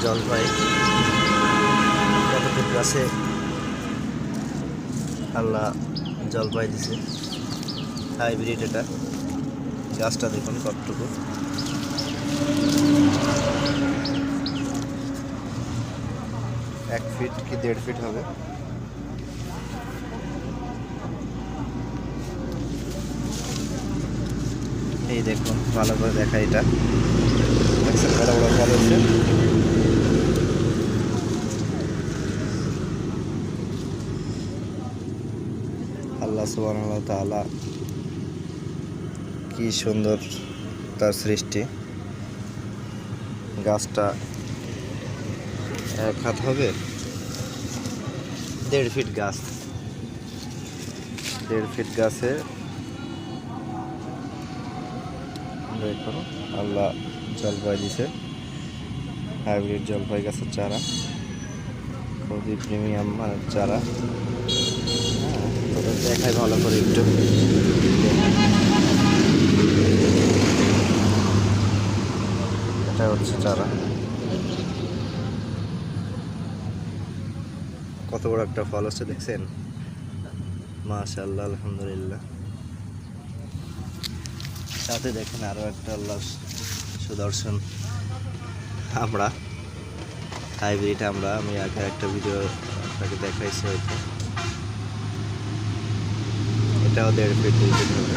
জলপাই কতটুকু গাছে আল্লাহ জলপাই দিছে। হাইব্রিড এটা, গাছটা দেখুন কতটুকু। এক ফিট কি 1.5 ফিট হবে। এই দেখুন ভালো করে দেখা, এটা দেখছেন বড় বড় ফল হচ্ছে। আল্লাহ সুবহানাহু ওয়া তাআলা কি সুন্দর তার সৃষ্টি। গাছটা 1 হাত হবে, 1.5 ফিট গাছ। 1.5 ফিট গাছে দেখুন আল্লাহ জলপাই দিছে। হাইব্রিড জলপাই গাছের চারা, খুবই প্রিমিয়াম মানের চারা। দেখাই ভালো করে একটু। এটা হচ্ছে চারা, কত বড় একটা ফল হচ্ছে দেখছেন। মাশাআল্লাহ, আলহামদুলিল্লাহ। সাথে দেখেন আরো একটা আল্লাহ সুদর্শন আমরা, হাইব্রিড আমরা। আমি আগে একটা ভিডিও আপনাকে দেখাইছি হয়তো। এটাও 1.5 ফিট 2 ফিট হবে।